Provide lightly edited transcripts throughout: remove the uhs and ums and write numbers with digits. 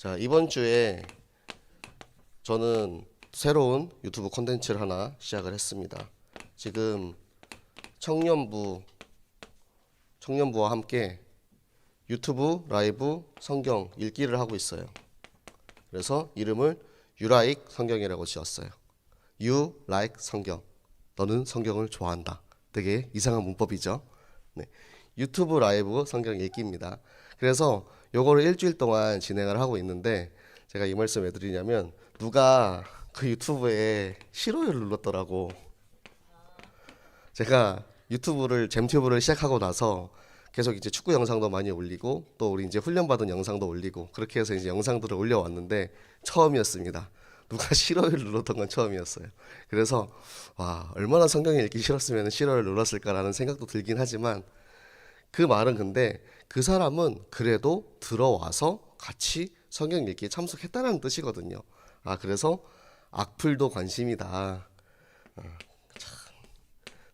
자, 이번 주에 저는 새로운 유튜브 콘텐츠를 하나 시작을 했습니다. 지금 청년부와 함께 유튜브 라이브 성경 읽기를 하고 있어요. 그래서 이름을 유라익 성경이라고 지었어요. You like 성경. 너는 성경을 좋아한다. 되게 이상한 문법이죠. 네. 유튜브 라이브 성경 읽기입니다. 그래서 요거를 일주일 동안 진행을 하고 있는데, 제가 이 말씀 왜 드리냐면, 누가 그 유튜브에 싫어요를 눌렀더라고. 제가 잼튜브를 시작하고 나서 계속 이제 축구 영상도 많이 올리고, 또 우리 이제 훈련받은 영상도 올리고, 그렇게 해서 이제 영상들을 올려왔는데 처음이었습니다. 누가 싫어요를 눌렀던 건 처음이었어요. 그래서 와, 얼마나 성경 읽기 싫었으면 싫어요를 눌렀을까라는 생각도 들긴 하지만, 그 말은 근데 그 사람은 그래도 들어와서 같이 성경 읽기에 참석했다는 뜻이거든요. 아, 그래서 악플도 관심이다.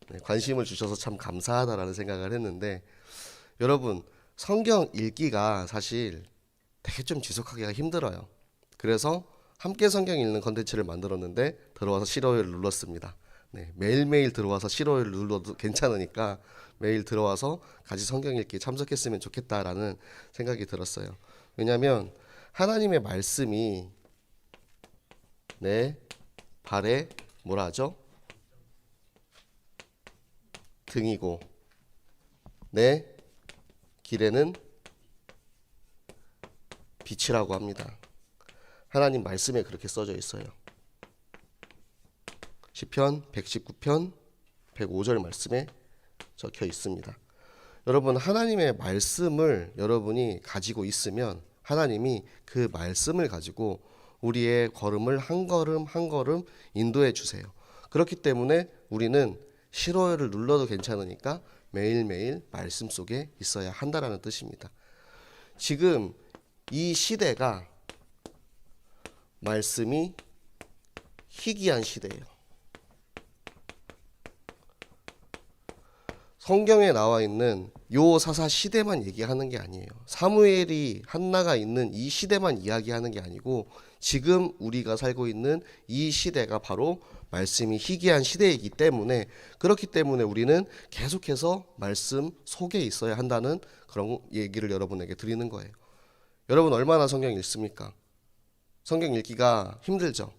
네, 관심을 주셔서 참 감사하다라는 생각을 했는데, 여러분, 성경 읽기가 사실 되게 좀 지속하기가 힘들어요. 그래서 함께 성경 읽는 컨텐츠를 만들었는데 들어와서 싫어요를 눌렀습니다. 네, 매일매일 들어와서 싫어요를 눌러도 괜찮으니까 매일 들어와서 같이 성경 읽기에 참석했으면 좋겠다라는 생각이 들었어요. 왜냐하면 하나님의 말씀이 내 발에 뭐라 하죠? 등이고 내 길에는 빛이라고 합니다. 하나님 말씀에 그렇게 써져 있어요. 시편 119편 105절 말씀에 적혀 있습니다. 여러분, 하나님의 말씀을 여러분이 가지고 있으면 하나님이 그 말씀을 가지고 우리의 걸음을 한 걸음 한 걸음 인도해 주세요. 그렇기 때문에 우리는 싫어요를 눌러도 괜찮으니까 매일매일 말씀 속에 있어야 한다라는 뜻입니다. 지금 이 시대가 말씀이 희귀한 시대예요. 성경에 나와 있는 요 사사 시대만 얘기하는 게 아니에요. 사무엘이 한나가 있는 이 시대만 이야기하는 게 아니고, 지금 우리가 살고 있는 이 시대가 바로 말씀이 희귀한 시대이기 때문에, 그렇기 때문에 우리는 계속해서 말씀 속에 있어야 한다는 그런 얘기를 여러분에게 드리는 거예요. 여러분, 얼마나 성경 읽습니까? 성경 읽기가 힘들죠.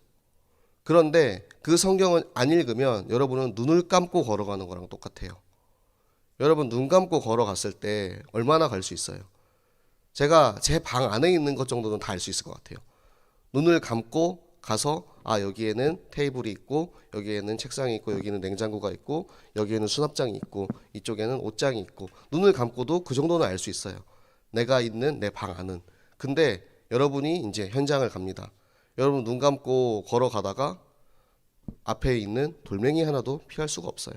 그런데 그 성경을 안 읽으면 여러분은 눈을 감고 걸어가는 거랑 똑같아요. 여러분, 눈 감고 걸어갔을 때 얼마나 갈 수 있어요? 제가 제 방 안에 있는 것 정도는 다 알 수 있을 것 같아요. 눈을 감고 가서, 아, 여기에는 테이블이 있고, 여기에는 책상이 있고, 여기는 냉장고가 있고, 여기에는 수납장이 있고, 이쪽에는 옷장이 있고, 눈을 감고도 그 정도는 알 수 있어요. 내가 있는 내 방 안은. 근데 여러분이 이제 현장을 갑니다. 여러분, 눈 감고 걸어가다가 앞에 있는 돌멩이 하나도 피할 수가 없어요.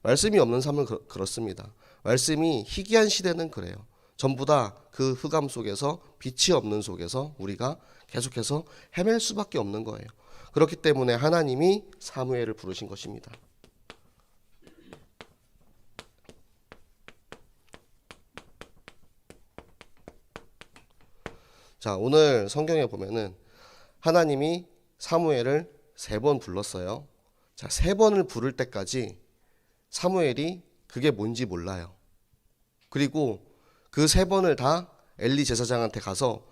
말씀이 없는 삶은 그렇습니다. 말씀이 희귀한 시대는 그래요. 전부 다 그 흑암 속에서, 빛이 없는 속에서 우리가 계속해서 헤맬 수밖에 없는 거예요. 그렇기 때문에 하나님이 사무엘을 부르신 것입니다. 자, 오늘 성경에 보면은 하나님이 사무엘을 3번 불렀어요. 자, 3번을 부를 때까지 사무엘이 그게 뭔지 몰라요. 그리고 그 3번을 다 엘리 제사장한테 가서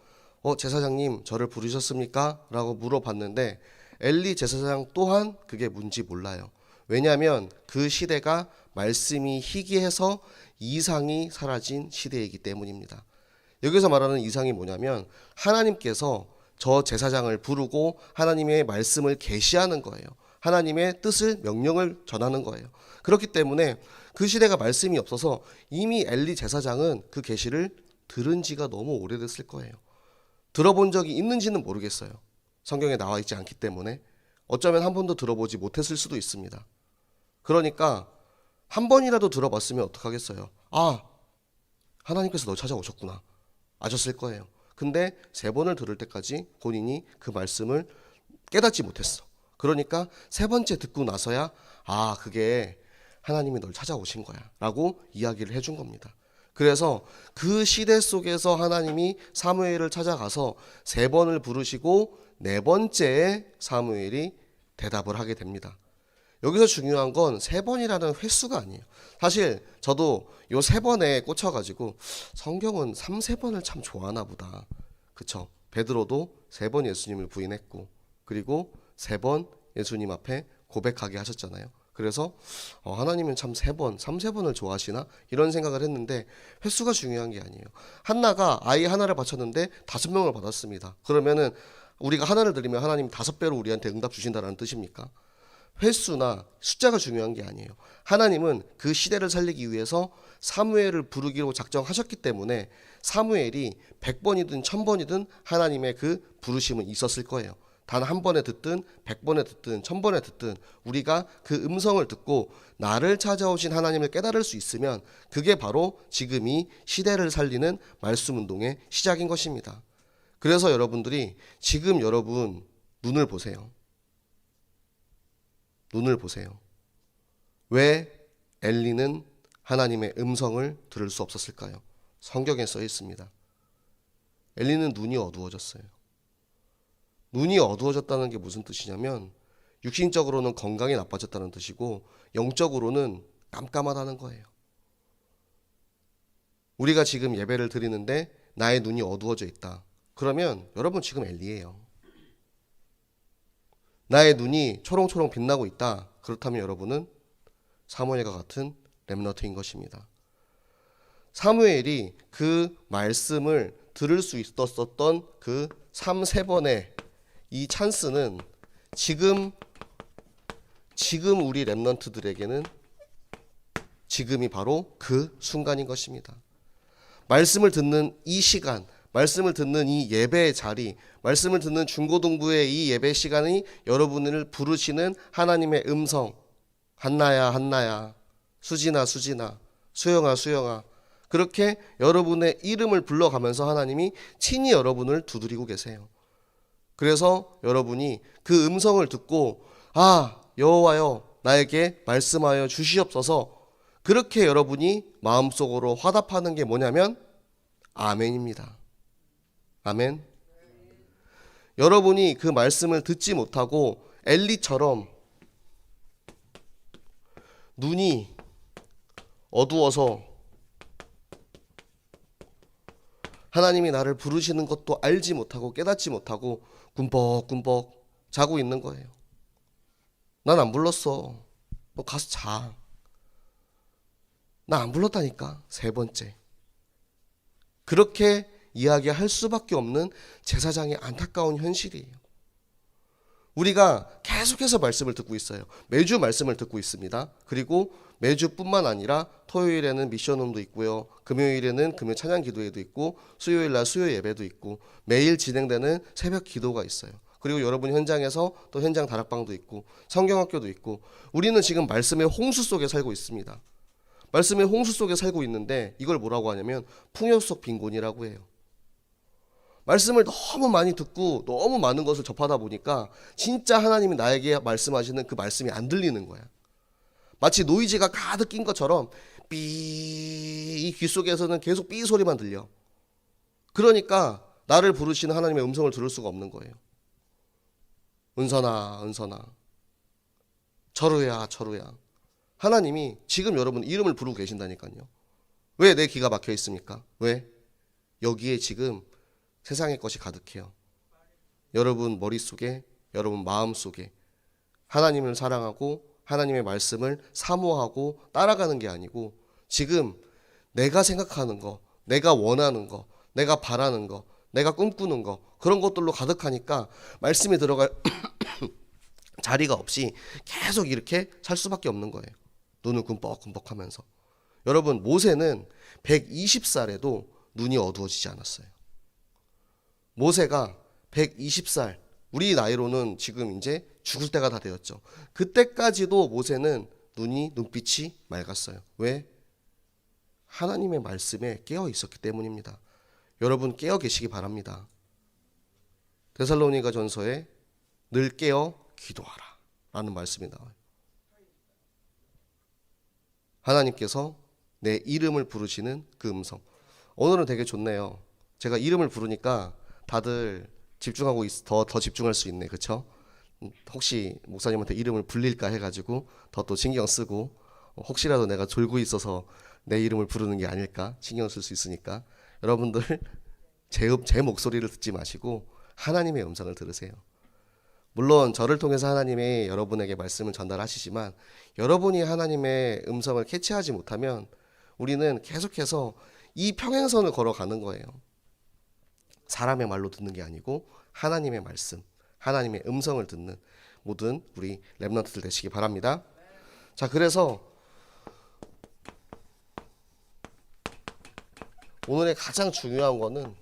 제사장님, 저를 부르셨습니까? 라고 물어봤는데, 엘리 제사장 또한 그게 뭔지 몰라요. 왜냐하면 그 시대가 말씀이 희귀해서 이상이 사라진 시대이기 때문입니다. 여기서 말하는 이상이 뭐냐면, 하나님께서 저 제사장을 부르고 하나님의 말씀을 계시하는 거예요. 하나님의 뜻을, 명령을 전하는 거예요. 그렇기 때문에 그 시대가 말씀이 없어서 이미 엘리 제사장은 그 계시를 들은 지가 너무 오래됐을 거예요. 들어본 적이 있는지는 모르겠어요. 성경에 나와 있지 않기 때문에. 어쩌면 한 번도 들어보지 못했을 수도 있습니다. 그러니까 한 번이라도 들어봤으면 어떡하겠어요. 아, 하나님께서 너 찾아오셨구나 아셨을 거예요. 근데 3번을 들을 때까지 본인이 그 말씀을 깨닫지 못했어. 그러니까 3번째 듣고 나서야, 아, 그게 하나님이 널 찾아오신 거야 라고 이야기를 해준 겁니다. 그래서 그 시대 속에서 하나님이 사무엘을 찾아가서 3번을 부르시고 4번째에 사무엘이 대답을 하게 됩니다. 여기서 중요한 건 3번이라는 횟수가 아니에요. 사실 저도 요 3번에 꽂혀가지고 성경은 3-4번을 참 좋아하나 보다. 그쵸? 베드로도 3번 예수님을 부인했고, 그리고 3번 예수님 앞에 고백하게 하셨잖아요. 그래서 하나님은 참 3-4번을 좋아하시나? 이런 생각을 했는데 횟수가 중요한 게 아니에요. 한나가 아이 하나를 바쳤는데 5명을 받았습니다. 그러면은 우리가 하나를 드리면 하나님 5배로 우리한테 응답 주신다는 뜻입니까? 횟수나 숫자가 중요한 게 아니에요. 하나님은 그 시대를 살리기 위해서 사무엘을 부르기로 작정하셨기 때문에 사무엘이 100번이든 1000번이든 하나님의 그 부르심은 있었을 거예요. 단 한 번에 듣든 100번에 듣든 1000번에 듣든 우리가 그 음성을 듣고 나를 찾아오신 하나님을 깨달을 수 있으면 그게 바로 지금 이 시대를 살리는 말씀 운동의 시작인 것입니다. 그래서 여러분들이 지금 여러분 눈을 보세요. 눈을 보세요. 왜 엘리는 하나님의 음성을 들을 수 없었을까요? 성경에 써 있습니다. 엘리는 눈이 어두워졌어요. 눈이 어두워졌다는 게 무슨 뜻이냐면 육신적으로는 건강이 나빠졌다는 뜻이고 영적으로는 깜깜하다는 거예요. 우리가 지금 예배를 드리는데 나의 눈이 어두워져 있다. 그러면 여러분 지금 엘리예요. 나의 눈이 초롱초롱 빛나고 있다. 그렇다면 여러분은 사무엘과 같은 렘넌트인 것입니다. 사무엘이 그 말씀을 들을 수 있었던 그 3-4번의 이 찬스는 지금 우리 렘넌트들에게는 지금이 바로 그 순간인 것입니다. 말씀을 듣는 이 시간, 말씀을 듣는 이 예배의 자리, 말씀을 듣는 중고등부의 이 예배 시간이 여러분을 부르시는 하나님의 음성, 한나야 한나야, 수진아 수진아, 수영아 수영아, 그렇게 여러분의 이름을 불러가면서 하나님이 친히 여러분을 두드리고 계세요. 그래서 여러분이 그 음성을 듣고 여호와여 나에게 말씀하여 주시옵소서, 그렇게 여러분이 마음속으로 화답하는 게 뭐냐면 아멘입니다. 아멘. 여러분이 그 말씀을 듣지 못하고 엘리처럼 눈이 어두워서 하나님이 나를 부르시는 것도 알지 못하고 깨닫지 못하고 꿈벅꿈벅 자고 있는 거예요. 난 안 불렀어. 너 가서 자. 나 안 불렀다니까. 3번째. 그렇게 이야기할 수밖에 없는 제사장의 안타까운 현실이에요. 우리가 계속해서 말씀을 듣고 있어요. 매주 말씀을 듣고 있습니다. 그리고 매주뿐만 아니라 토요일에는 미션홈도 있고요. 금요일에는 금요 찬양 기도회도 있고, 수요일날 수요 예배도 있고, 매일 진행되는 새벽 기도가 있어요. 그리고 여러분 현장에서 또 현장 다락방도 있고 성경학교도 있고, 우리는 지금 말씀의 홍수 속에 살고 있습니다. 말씀의 홍수 속에 살고 있는데 이걸 뭐라고 하냐면 풍요 속 빈곤이라고 해요. 말씀을 너무 많이 듣고 너무 많은 것을 접하다 보니까 진짜 하나님이 나에게 말씀하시는 그 말씀이 안 들리는 거야. 마치 노이즈가 가득 낀 것처럼 이 귀 속에서는 계속 삐 소리만 들려. 그러니까 나를 부르시는 하나님의 음성을 들을 수가 없는 거예요. 은선아 은선아, 철우야 철우야. 하나님이 지금 여러분 이름을 부르고 계신다니까요. 왜 내 귀가 막혀 있습니까? 왜? 여기에 지금 세상의 것이 가득해요. 여러분 머릿속에, 여러분 마음속에 하나님을 사랑하고 하나님의 말씀을 사모하고 따라가는 게 아니고 지금 내가 생각하는 거, 내가 원하는 거, 내가 바라는 거, 내가 꿈꾸는 거, 그런 것들로 가득하니까 말씀이 들어갈 자리가 없이 계속 이렇게 살 수밖에 없는 거예요. 눈을 꿈뻑꿈뻑 하면서. 여러분 모세는 120살에도 눈이 어두워지지 않았어요. 모세가 120살, 우리 나이로는 지금 이제 죽을 때가 다 되었죠. 그때까지도 모세는 눈빛이 맑았어요. 왜? 하나님의 말씀에 깨어 있었기 때문입니다. 여러분 깨어 계시기 바랍니다. 데살로니가 전서에 늘 깨어 기도하라 라는 말씀이 나와요. 하나님께서 내 이름을 부르시는 그 음성. 오늘은 되게 좋네요. 제가 이름을 부르니까 다들 집중하고 더 집중할 수 있네. 그쵸? 혹시 목사님한테 이름을 불릴까 해가지고 더 또 신경 쓰고 혹시라도 내가 졸고 있어서 내 이름을 부르는 게 아닐까 신경 쓸 수 있으니까 여러분들 제 목소리를 듣지 마시고 하나님의 음성을 들으세요. 물론 저를 통해서 하나님이 여러분에게 말씀을 전달하시지만 여러분이 하나님의 음성을 캐치하지 못하면 우리는 계속해서 이 평행선을 걸어가는 거예요. 사람의 말로 듣는 게 아니고 하나님의 말씀, 하나님의 음성을 듣는 모든 우리 렘넌트들 되시기 바랍니다. 자, 그래서 오늘의 가장 중요한 거는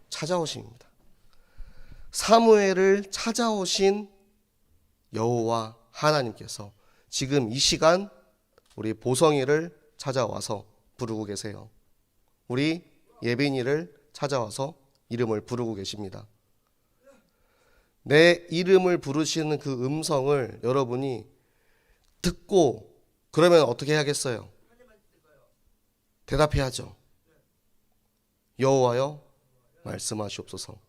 찾아오심입니다. 사무엘을 찾아오신 여호와 하나님께서 지금 이 시간 우리 보성이를 찾아와서 부르고 계세요. 우리 예빈이를 찾아와서 이름을 부르고 계십니다. 내 이름을 부르시는 그 음성을 여러분이 듣고 그러면 어떻게 해야겠어요? 대답해야죠. 여호와여 말씀하시옵소서.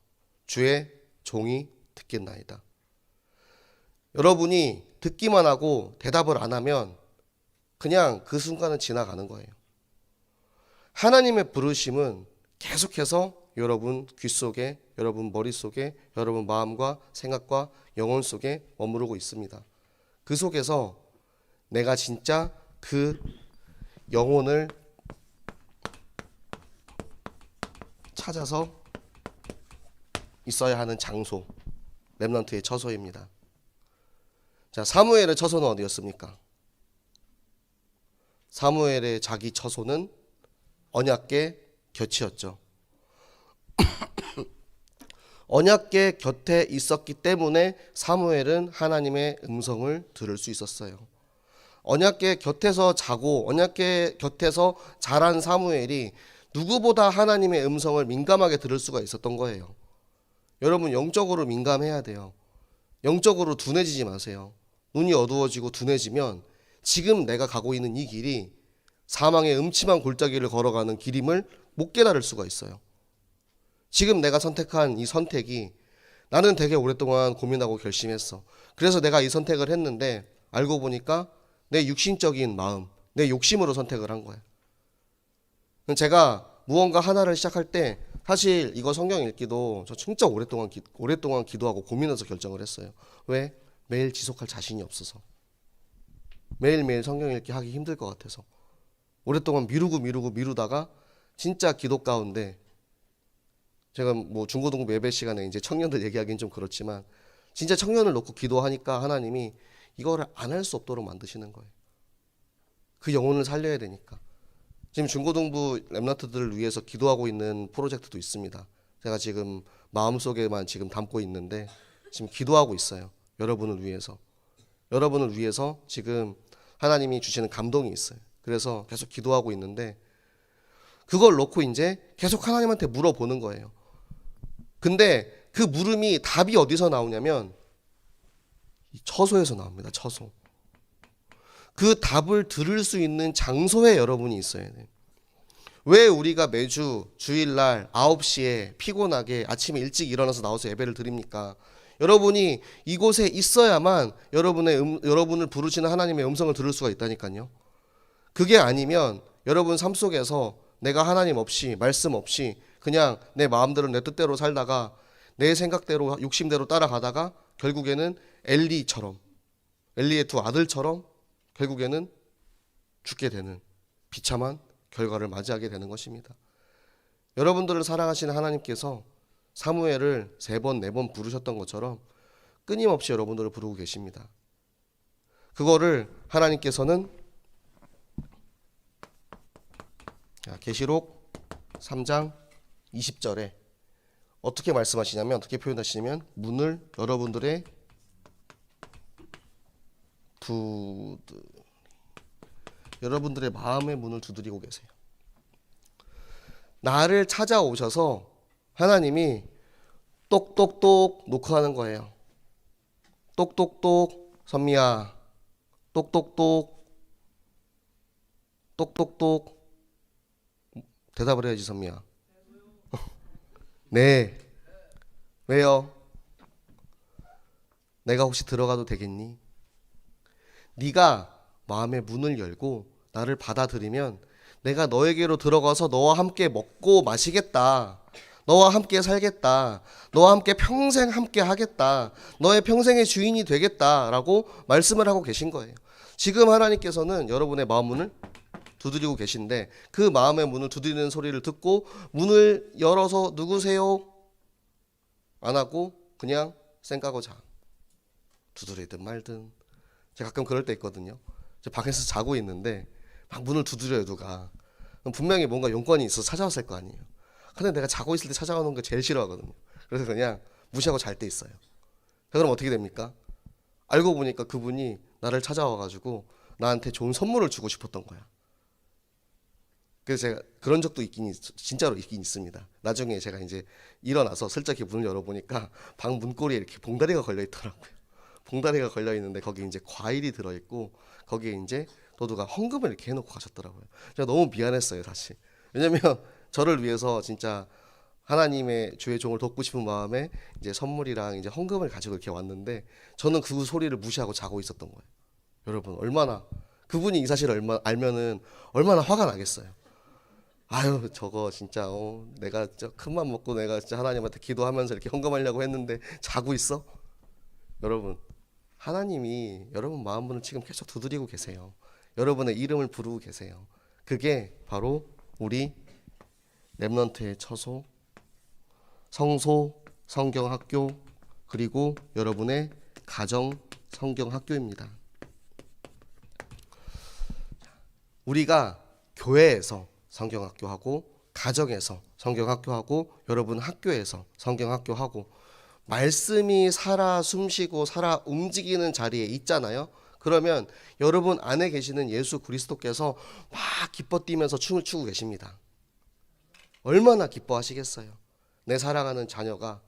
주의 종이 듣겠나이다. 여러분이 듣기만 하고 대답을 안 하면 그냥 그 순간은 지나가는 거예요. 하나님의 부르심은 계속해서 여러분 귓속에, 여러분 머릿속에, 여러분 마음과 생각과 영혼 속에 머무르고 있습니다. 그 속에서 내가 진짜 그 영혼을 찾아서 있어야 하는 장소, 렘넌트의 처소입니다. 자, 사무엘의 처소는 어디였습니까? 사무엘의 자기 처소는 언약궤 곁이었죠. 언약궤 곁에 있었기 때문에 사무엘은 하나님의 음성을 들을 수 있었어요. 언약궤 곁에서 자고 언약궤 곁에서 자란 사무엘이 누구보다 하나님의 음성을 민감하게 들을 수가 있었던 거예요. 여러분 영적으로 민감해야 돼요. 영적으로 둔해지지 마세요. 눈이 어두워지고 둔해지면 지금 내가 가고 있는 이 길이 사망의 음침한 골짜기를 걸어가는 길임을 못 깨달을 수가 있어요. 지금 내가 선택한 이 선택이 나는 되게 오랫동안 고민하고 결심했어. 그래서 내가 이 선택을 했는데 알고 보니까 내 육신적인 마음, 내 욕심으로 선택을 한 거야. 제가 무언가 하나를 시작할 때 사실 이거 성경 읽기도 저 진짜 오랫동안 기도하고 고민해서 결정을 했어요. 왜? 매일 지속할 자신이 없어서. 매일매일 성경 읽기 하기 힘들 것 같아서. 오랫동안 미루다가 진짜 기도 가운데 제가 뭐 중고등부 예배 시간에 이제 청년들 얘기하기는 좀 그렇지만 진짜 청년을 놓고 기도하니까 하나님이 이거를 안 할 수 없도록 만드시는 거예요. 그 영혼을 살려야 되니까. 지금 중고등부 렘넌트들을 위해서 기도하고 있는 프로젝트도 있습니다. 제가 지금 마음속에만 지금 담고 있는데 지금 기도하고 있어요. 여러분을 위해서. 여러분을 위해서 지금 하나님이 주시는 감동이 있어요. 그래서 계속 기도하고 있는데 그걸 놓고 이제 계속 하나님한테 물어보는 거예요. 근데 그 물음이 답이 어디서 나오냐면 이 처소에서 나옵니다. 처소. 그 답을 들을 수 있는 장소에 여러분이 있어야 돼요. 왜 우리가 매주 주일날 9시에 피곤하게 아침에 일찍 일어나서 나와서 예배를 드립니까? 여러분이 이곳에 있어야만 여러분을 부르시는 하나님의 음성을 들을 수가 있다니까요. 그게 아니면 여러분 삶 속에서 내가 하나님 없이 말씀 없이 그냥 내 마음대로 내 뜻대로 살다가 내 생각대로 욕심대로 따라가다가 결국에는 엘리의 두 아들처럼 결국에는 죽게 되는 비참한 결과를 맞이하게 되는 것입니다. 여러분들을 사랑하시는 하나님께서 사무엘을 3번, 4번 부르셨던 것처럼 끊임없이 여러분들을 부르고 계십니다. 그거를 하나님께서는 계시록 3장 20절에 어떻게 말씀하시냐면 어떻게 표현하시냐면 문을 여러분들의 여러분들의 마음의 문을 두드리고 계세요. 나를 찾아오셔서 하나님이 똑똑똑 노크하는 거예요. 똑똑똑 선미야, 똑똑똑 똑똑똑. 대답을 해야지, 선미야. 네. 왜요? 내가 혹시 들어가도 되겠니? 네가 마음의 문을 열고 나를 받아들이면 내가 너에게로 들어가서 너와 함께 먹고 마시겠다. 너와 함께 살겠다. 너와 함께 평생 함께 하겠다. 너의 평생의 주인이 되겠다라고 말씀을 하고 계신 거예요. 지금 하나님께서는 여러분의 마음 문을 두드리고 계신데 그 마음의 문을 두드리는 소리를 듣고 문을 열어서 누구세요? 안 하고 그냥 쌩까고 자. 두드리든 말든. 제가 가끔 그럴 때 있거든요. 제 방에서 자고 있는데 막 문을 두드려요, 누가. 그럼 분명히 뭔가 용건이 있어서 찾아왔을 거 아니에요. 근데 내가 자고 있을 때 찾아오는 거 제일 싫어하거든요. 그래서 그냥 무시하고 잘 때 있어요. 그럼 어떻게 됩니까? 알고 보니까 그분이 나를 찾아와가지고 나한테 좋은 선물을 주고 싶었던 거야. 그래서 제가 그런 적도 진짜로 있긴 있습니다. 나중에 제가 이제 일어나서 슬쩍 이렇게 문을 열어보니까 방 문고리에 이렇게 봉다리가 걸려 있더라고요. 봉다리가 걸려 있는데 거기 이제 과일이 들어 있고 거기에 이제 도둑가 헌금을 이렇게 해놓고 가셨더라고요. 제가 너무 미안했어요, 사실. 왜냐면 저를 위해서 진짜 하나님의 주의 종을 돕고 싶은 마음에 이제 선물이랑 이제 헌금을 가지고 이렇게 왔는데 저는 그 소리를 무시하고 자고 있었던 거예요. 여러분 얼마나 그분이 이 사실을 알면은 얼마나 화가 나겠어요. 아유 저거 진짜 내가 큰맘 먹고 내가 진짜 하나님한테 기도하면서 이렇게 헌금하려고 했는데 자고 있어? 여러분 하나님이 여러분 마음문을 지금 계속 두드리고 계세요. 여러분의 이름을 부르고 계세요. 그게 바로 우리 렘넌트의 처소, 성소, 성경학교 그리고 여러분의 가정 성경학교입니다. 우리가 교회에서 성경학교하고 가정에서 성경학교하고 여러분 학교에서 성경학교하고 말씀이 살아 숨쉬고 살아 움직이는 자리에 있잖아요. 그러면 여러분 안에 계시는 예수 그리스도께서 막 기뻐 뛰면서 춤을 추고 계십니다. 얼마나 기뻐하시겠어요. 내 사랑하는 자녀가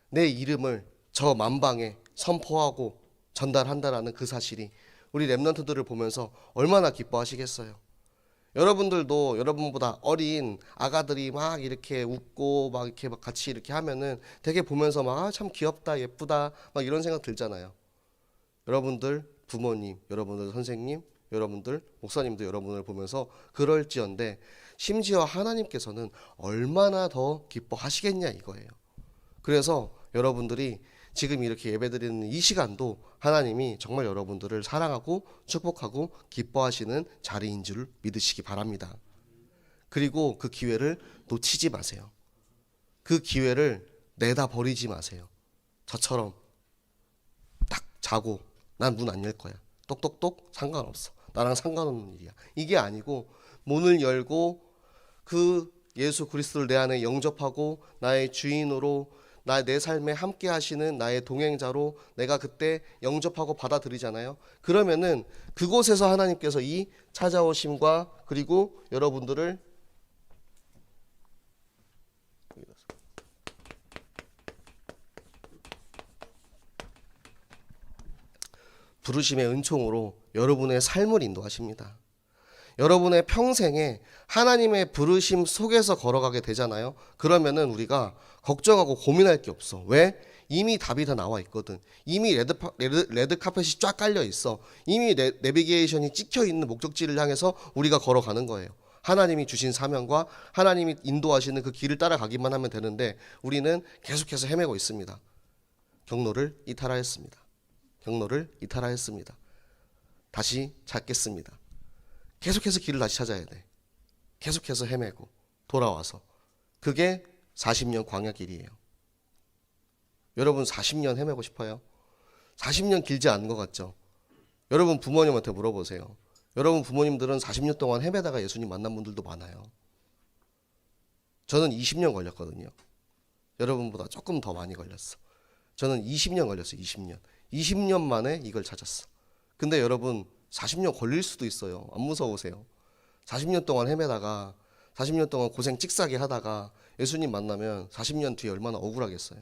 내 이름을 저 만방에 선포하고 전달한다라는 그 사실이 우리 렘넌트들을 보면서 얼마나 기뻐하시겠어요. 여러분들도 여러분보다 어린 아가들이 막 이렇게 웃고 막 이렇게 막 같이 이렇게 하면은 되게 보면서 막 참 귀엽다 예쁘다 막 이런 생각 들잖아요. 여러분들 부모님, 여러분들 선생님, 여러분들 목사님도 여러분을 보면서 그럴지언데 심지어 하나님께서는 얼마나 더 기뻐하시겠냐 이거예요. 그래서 여러분들이 지금 이렇게 예배드리는 이 시간도 하나님이 정말 여러분들을 사랑하고 축복하고 기뻐하시는 자리인 줄 믿으시기 바랍니다. 그리고 그 기회를 놓치지 마세요. 그 기회를 내다 버리지 마세요. 저처럼 딱 자고 난 문 안 열 거야. 똑똑똑 상관없어. 나랑 상관없는 일이야. 이게 아니고 문을 열고 그 예수 그리스도를 내 안에 영접하고 나의 주인으로 내 삶에 함께 하시는 나의 동행자로 내가 그때 영접하고 받아들이잖아요. 그러면은 그곳에서 하나님께서 이 찾아오심과 그리고 여러분들을 부르심의 은총으로 여러분의 삶을 인도하십니다. 여러분의 평생에 하나님의 부르심 속에서 걸어가게 되잖아요. 그러면은 우리가 걱정하고 고민할 게 없어. 왜? 이미 답이 다 나와 있거든. 이미 레드 카펫이 쫙 깔려 있어. 이미 내비게이션이 찍혀 있는 목적지를 향해서 우리가 걸어가는 거예요. 하나님이 주신 사명과 하나님이 인도하시는 그 길을 따라가기만 하면 되는데 우리는 계속해서 헤매고 있습니다. 경로를 이탈하였습니다. 경로를 이탈하였습니다. 다시 찾겠습니다. 계속해서 길을 다시 찾아야 돼. 계속해서 헤매고 돌아와서. 그게 40년 광야 길이에요. 여러분 40년 헤매고 싶어요? 40년 길지 않은 것 같죠? 여러분 부모님한테 물어보세요. 여러분 부모님들은 40년 동안 헤매다가 예수님 만난 분들도 많아요. 저는 20년 걸렸거든요. 여러분보다 조금 더 많이 걸렸어. 저는 20년 걸렸어요. 20년. 20년 만에 이걸 찾았어. 근데 여러분 40년 걸릴 수도 있어요. 안 무서우세요? 40년 동안 헤매다가 40년 동안 고생 찍사게 하다가 예수님 만나면 40년 뒤에 얼마나 억울하겠어요.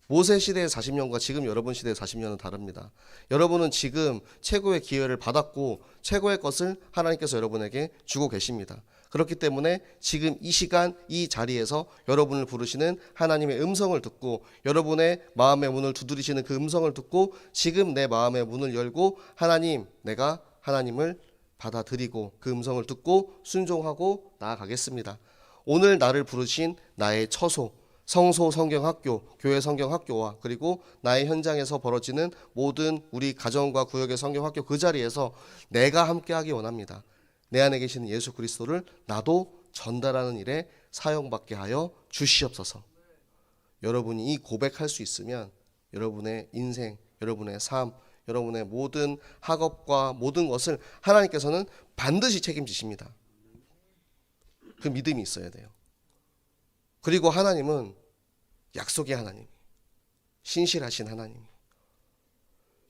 모세 시대의 40년과 지금 여러분 시대의 40년은 다릅니다. 여러분은 지금 최고의 기회를 받았고 최고의 것을 하나님께서 여러분에게 주고 계십니다. 그렇기 때문에 지금 이 시간 이 자리에서 여러분을 부르시는 하나님의 음성을 듣고 여러분의 마음의 문을 두드리시는 그 음성을 듣고 지금 내 마음의 문을 열고 하나님, 내가 하나님을 받아들이고 그 음성을 듣고 순종하고 나아가겠습니다. 오늘 나를 부르신 나의 처소, 성소 성경학교, 교회 성경학교와 그리고 나의 현장에서 벌어지는 모든 우리 가정과 구역의 성경학교 그 자리에서 내가 함께하기 원합니다. 내 안에 계시는 예수 그리스도를 나도 전달하는 일에 사용받게 하여 주시옵소서. 여러분이 이 고백할 수 있으면 여러분의 인생, 여러분의 삶, 여러분의 모든 학업과 모든 것을 하나님께서는 반드시 책임지십니다. 그 믿음이 있어야 돼요. 그리고 하나님은 약속의 하나님, 신실하신 하나님,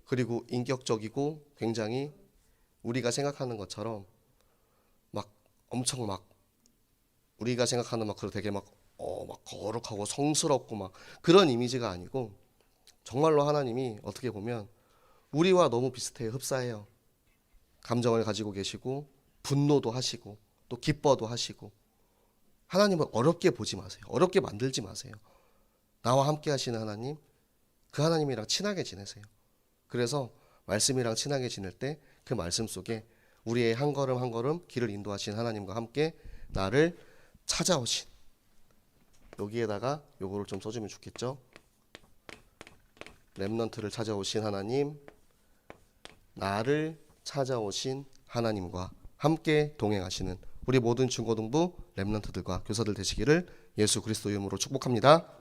그리고 인격적이고 굉장히 우리가 생각하는 것처럼 막 엄청 막 우리가 생각하는 막 그런 되게 막 거룩하고 성스럽고 막 그런 이미지가 아니고 정말로 하나님이 어떻게 보면 우리와 너무 비슷해요. 흡사해요. 감정을 가지고 계시고 분노도 하시고 또 기뻐도 하시고 하나님은 어렵게 보지 마세요. 어렵게 만들지 마세요. 나와 함께 하시는 하나님, 그 하나님이랑 친하게 지내세요. 그래서 말씀이랑 친하게 지낼 때 그 말씀 속에 우리의 한 걸음 한 걸음 길을 인도하신 하나님과 함께 나를 찾아오신, 여기에다가 요거를 좀 써주면 좋겠죠. 렘넌트를 찾아오신 하나님, 나를 찾아오신 하나님과 함께 동행하시는 우리 모든 중고등부 렘넌트들과 교사들 되시기를 예수 그리스도 이름으로 축복합니다.